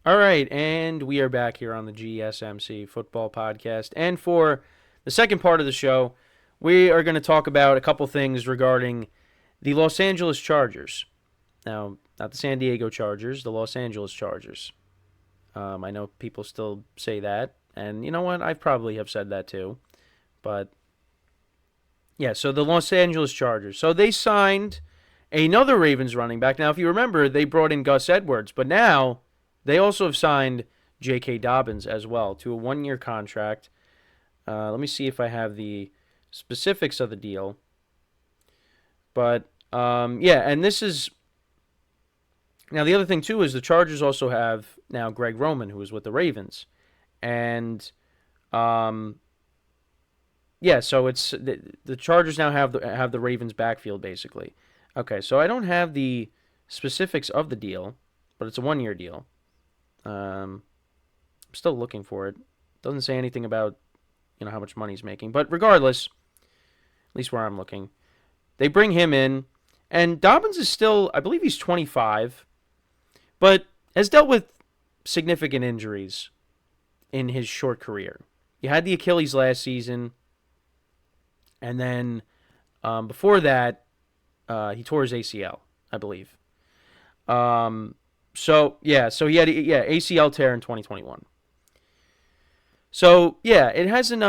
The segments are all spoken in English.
All right, and we are back here on the GSMC Football Podcast. And for the second part of the show, we are going to talk about a couple things regarding the Los Angeles Chargers. Now, not the San Diego Chargers, the Los Angeles Chargers. I know people still say that, and you know what? I probably have said that too. But, yeah, so the Los Angeles Chargers. So they signed another Ravens running back. Now, if you remember, they brought in Gus Edwards, but now they also have signed J.K.Dobbins as well to a one-year contract. Let me see if I have the specifics of the deal. But, yeah, and this is... Now, the other thing, too, is the Chargers also have now Greg Roman, who is with the Ravens. And, yeah, so it's... The Chargers now have the Ravens backfield, basically. Okay, so I don't have the specifics of the deal, but it's a one-year deal. I'm still looking for it. Doesn't say anything about, how much money he's making. But regardless, at least where I'm looking, they bring him in. And Dobbins is still, I believe he's 25, but has dealt with significant injuries in his short career. He had the Achilles last season. And then before that, he tore his ACL, I believe. So he had ACL tear in 2021. So yeah, it hasn't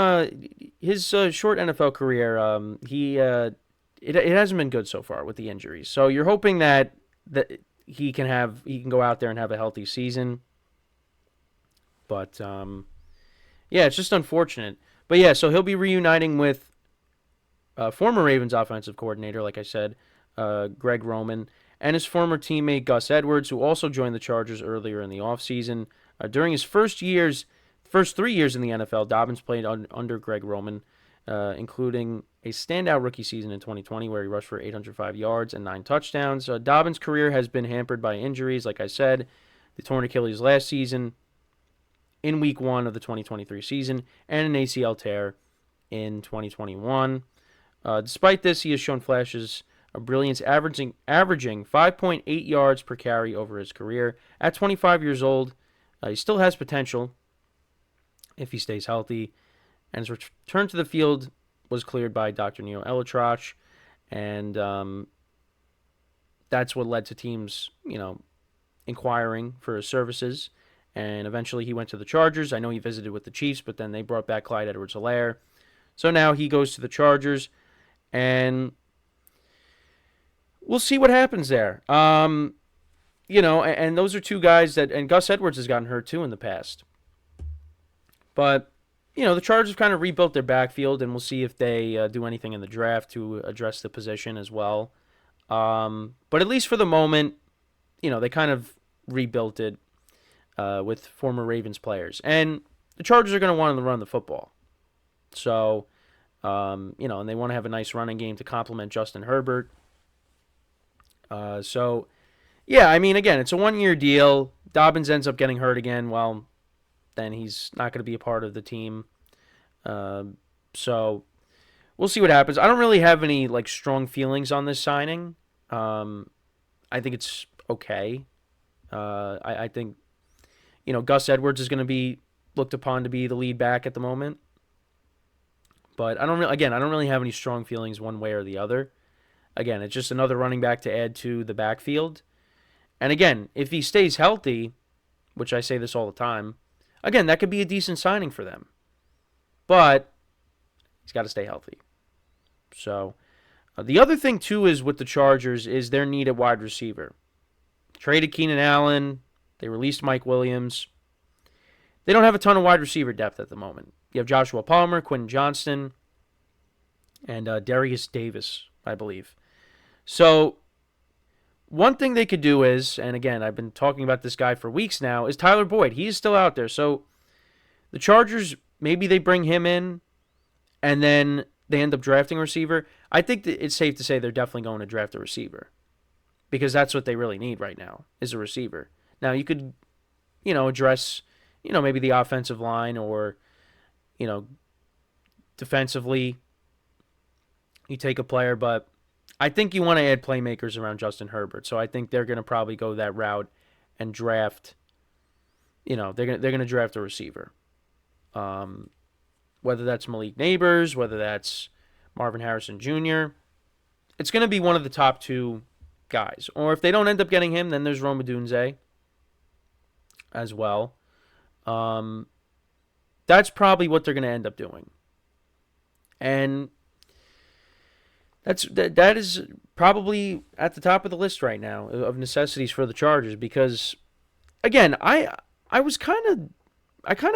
his short NFL career. It hasn't been good so far with the injuries. So you're hoping that he can go out there and have a healthy season. But yeah, it's just unfortunate. But yeah, so he'll be reuniting with former Ravens offensive coordinator, like I said, Greg Roman, and his former teammate Gus Edwards, who also joined the Chargers earlier in the offseason. During his first 3 years in the NFL, Dobbins played under Greg Roman, including a standout rookie season in 2020 where he rushed for 805 yards and 9 touchdowns. Dobbins' career has been hampered by injuries, like I said, the torn Achilles last season in Week 1 of the 2023 season, and an ACL tear in 2021. Despite this, he has shown flashes of brilliance, averaging 5.8 yards per carry over his career. At 25 years old, he still has potential if he stays healthy. And his return to the field was cleared by Dr. Neil Elitroch, and that's what led to teams, inquiring for his services. And eventually he went to the Chargers. I know he visited with the Chiefs, but then they brought back Clyde Edwards-Helaire. So now he goes to the Chargers, and we'll see what happens there. And those are two guys and Gus Edwards has gotten hurt too in the past. But, the Chargers kind of rebuilt their backfield, and we'll see if they do anything in the draft to address the position as well. But at least for the moment, they kind of rebuilt it with former Ravens players. And the Chargers are going to want to run the football. So, and they want to have a nice running game to complement Justin Herbert. Again, it's a one-year deal. Dobbins ends up getting hurt again. Well, then he's not going to be a part of the team. So we'll see what happens. I don't really have any strong feelings on this signing. I think it's okay. I think Gus Edwards is going to be looked upon to be the lead back at the moment. But I don't really have any strong feelings one way or the other. Again, it's just another running back to add to the backfield. And again, if he stays healthy, which I say this all the time, again, that could be a decent signing for them. But he's got to stay healthy. So the other thing, too, is with the Chargers is their need at wide receiver. Traded Keenan Allen. They released Mike Williams. They don't have a ton of wide receiver depth at the moment. You have Joshua Palmer, Quentin Johnston, and Darius Davis, I believe. So one thing they could do is, and again, I've been talking about this guy for weeks now, is Tyler Boyd. He is still out there. So the Chargers, maybe they bring him in, and then they end up drafting a receiver. I think that it's safe to say they're definitely going to draft a receiver, because that's what they really need right now, is a receiver. Now, you could, address, maybe the offensive line or, defensively, you take a player, but I think you want to add playmakers around Justin Herbert. So I think they're going to probably go that route and draft, they're gonna draft a receiver. Whether that's Malik Neighbors, whether that's Marvin Harrison Jr., it's gonna be one of the top two guys. Or if they don't end up getting him, then there's Rome Odunze as well. That's probably what they're gonna end up doing, and that is probably at the top of the list right now of necessities for the Chargers because, again, I kind of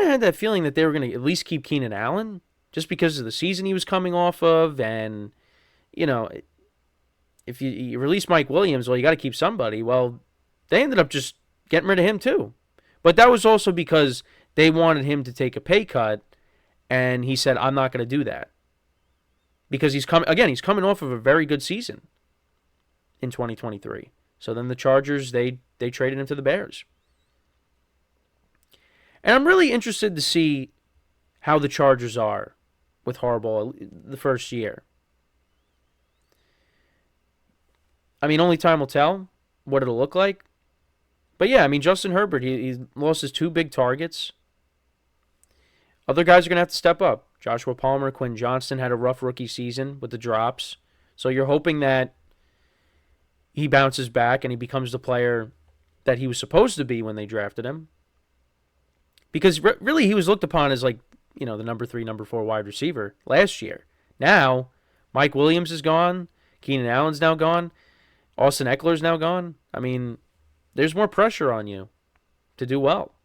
had that feeling that they were going to at least keep Keenan Allen just because of the season he was coming off of, and if you release Mike Williams, well, you got to keep somebody. Well, they ended up just getting rid of him too, but that was also because they wanted him to take a pay cut, and he said, "I'm not going to do that." Because he's coming off of a very good season in 2023. So then the Chargers, they traded him to the Bears. And I'm really interested to see how the Chargers are with Harbaugh the first year. I mean, only time will tell what it'll look like. But yeah, I mean, Justin Herbert, he lost his two big targets. Other guys are going to have to step up. Joshua Palmer, Quinn Johnston had a rough rookie season with the drops. So you're hoping that he bounces back and he becomes the player that he was supposed to be when they drafted him. Because really he was looked upon as like, the number 3, number 4 wide receiver last year. Now, Mike Williams is gone. Keenan Allen's now gone. Austin Eckler's now gone. I mean, there's more pressure on you to do well.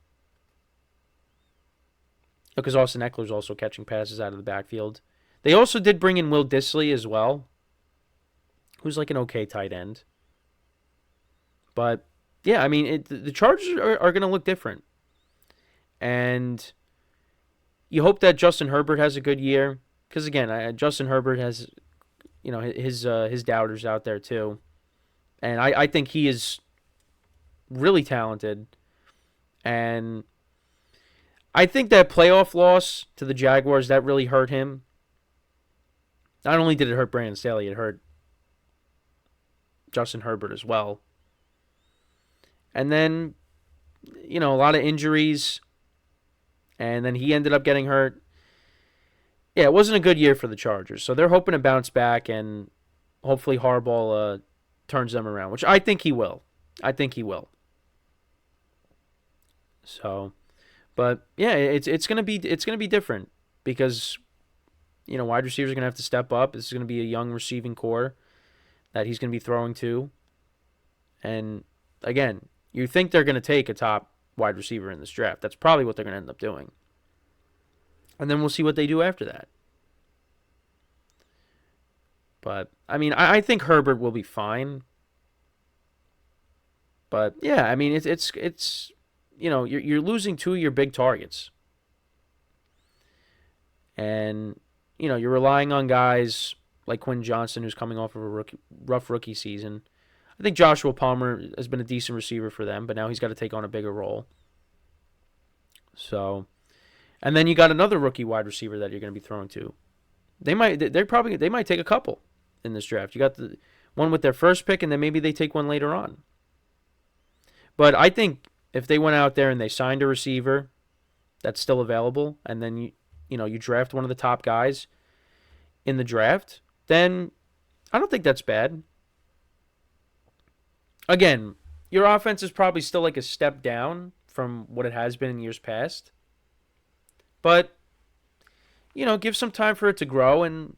Because Austin Eckler's also catching passes out of the backfield. They also did bring in Will Dissly as well, who's like an okay tight end. But, yeah, I mean, the Chargers are going to look different. And you hope that Justin Herbert has a good year. Because, again, Justin Herbert has, his doubters out there too. And I think he is really talented. And I think that playoff loss to the Jaguars, that really hurt him. Not only did it hurt Brandon Staley, it hurt Justin Herbert as well. And then, a lot of injuries. And then he ended up getting hurt. Yeah, it wasn't a good year for the Chargers. So they're hoping to bounce back and hopefully Harbaugh turns them around, which I think he will. So, but yeah, it's gonna be different because wide receivers are gonna have to step up. This is gonna be a young receiving core that he's gonna be throwing to, and again, you think they're gonna take a top wide receiver in this draft. That's probably what they're gonna end up doing, and then we'll see what they do after that. But I mean, I think Herbert will be fine. But yeah, I mean, it's you're losing two of your big targets. And, you're relying on guys like Quinn Johnston, who's coming off of a rough rookie season. I think Joshua Palmer has been a decent receiver for them, but now he's got to take on a bigger role. So, and then you got another rookie wide receiver that you're going to be throwing to. They might take a couple in this draft. You got the one with their first pick, and then maybe they take one later on. But I think if they went out there and they signed a receiver that's still available, and then you draft one of the top guys in the draft, then I don't think that's bad. Again, your offense is probably still like a step down from what it has been in years past. But, give some time for it to grow, and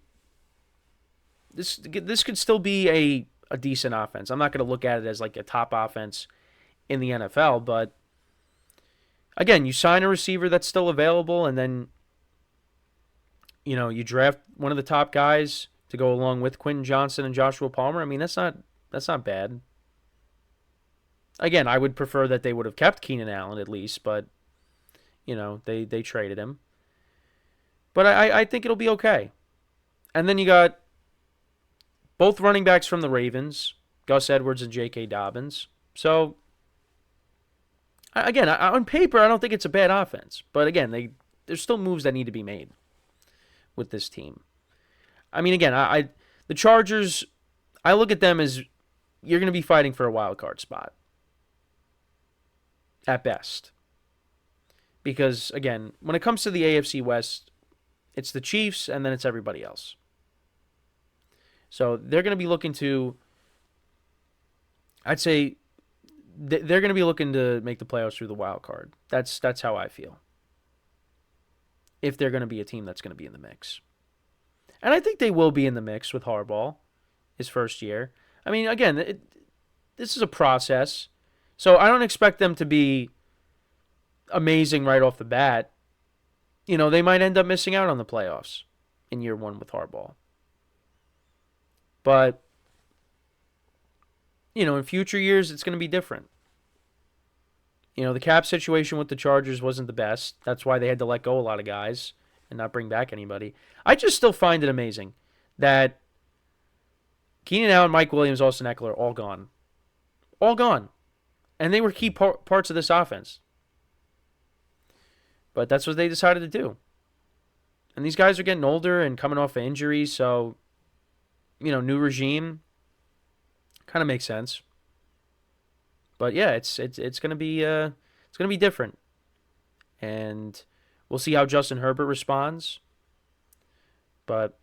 this could still be a decent offense. I'm not going to look at it as like a top offense in the NFL, but again, you sign a receiver that's still available, and then you draft one of the top guys to go along with Quentin Johnston and Joshua Palmer. I mean, that's not bad. Again, I would prefer that they would have kept Keenan Allen at least, but they traded him. But I think it'll be okay. And then you got both running backs from the Ravens, Gus Edwards and J.K.Dobbins. So again, on paper, I don't think it's a bad offense. But again, there's still moves that need to be made with this team. I mean, again, the Chargers, I look at them as you're going to be fighting for a wild card spot at best. Because, again, when it comes to the AFC West, it's the Chiefs and then it's everybody else. So they're going to be looking to, I'd say, they're going to be looking to make the playoffs through the wild card. That's how I feel. If they're going to be a team that's going to be in the mix. And I think they will be in the mix with Harbaugh, his first year. I mean, again, this is a process. So I don't expect them to be amazing right off the bat. They might end up missing out on the playoffs in year one with Harbaugh. But, in future years, it's going to be different. The cap situation with the Chargers wasn't the best. That's why they had to let go a lot of guys and not bring back anybody. I just still find it amazing that Keenan Allen, Mike Williams, Austin Eckler, all gone. All gone. And they were key parts of this offense. But that's what they decided to do. And these guys are getting older and coming off of injuries, so, new regime kind of makes sense. But yeah, it's gonna be different, and we'll see how Justin Herbert responds. But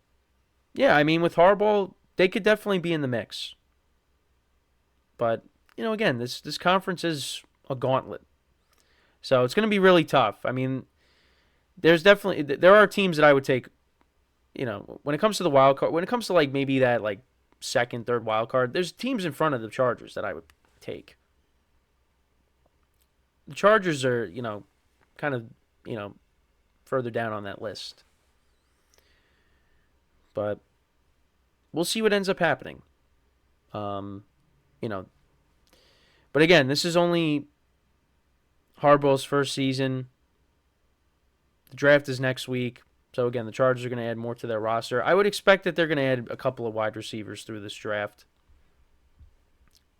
yeah, I mean, with Harbaugh, they could definitely be in the mix. But again, this conference is a gauntlet, so it's gonna be really tough. I mean, there are teams that I would take. When it comes to the wild card, when it comes to maybe that second, third wild card, there's teams in front of the Chargers that I would take. The Chargers are, kind of, further down on that list. But we'll see what ends up happening. But again, this is only Harbaugh's first season. The draft is next week. So again, the Chargers are going to add more to their roster. I would expect that they're going to add a couple of wide receivers through this draft.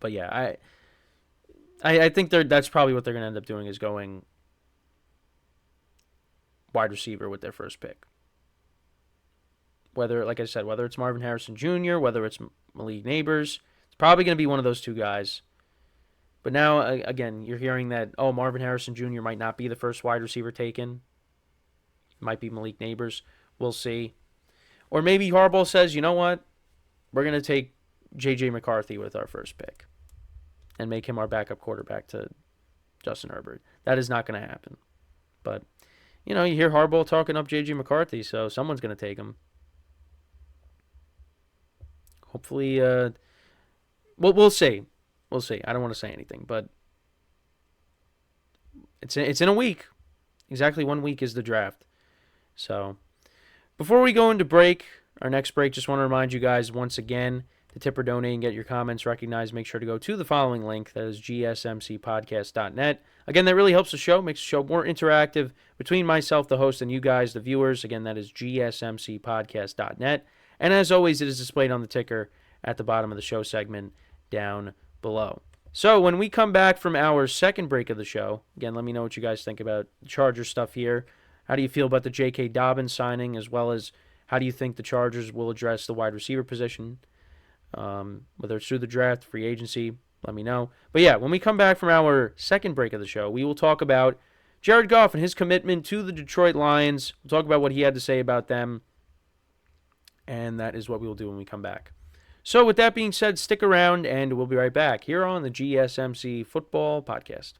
But yeah, I think that's probably what they're going to end up doing, is going wide receiver with their first pick. Like I said, whether it's Marvin Harrison Jr., whether it's Malik Neighbors, it's probably going to be one of those two guys. But now, again, you're hearing that, Marvin Harrison Jr. might not be the first wide receiver taken. It might be Malik Neighbors. We'll see. Or maybe Harbaugh says, you know what? We're going to take J.J. McCarthy with our first pick and make him our backup quarterback to Justin Herbert. That is not going to happen. But, you hear Harbaugh talking up J.J. McCarthy, so someone's going to take him. Hopefully, we'll see. We'll see. I don't want to say anything, but it's in a week. Exactly 1 week is the draft. So, before we go into break, our next break, just want to remind you guys once again to tip or donate and get your comments recognized. Make sure to go to the following link. That is GSMCPodcast.net. Again, that really helps the show, makes the show more interactive between myself, the host, and you guys, the viewers. Again, that is GSMCPodcast.net. And as always, it is displayed on the ticker at the bottom of the show segment down below. So when we come back from our second break of the show, again, let me know what you guys think about Charger stuff here. How do you feel about the J.K.Dobbins signing, as well as how do you think the Chargers will address the wide receiver position? Whether it's through the draft, free agency, let me know. But yeah, when we come back from our second break of the show, we will talk about Jared Goff and his commitment to the Detroit Lions. We'll talk about what he had to say about them. And that is what we will do when we come back. So with that being said, stick around and we'll be right back here on the GSMC Football Podcast.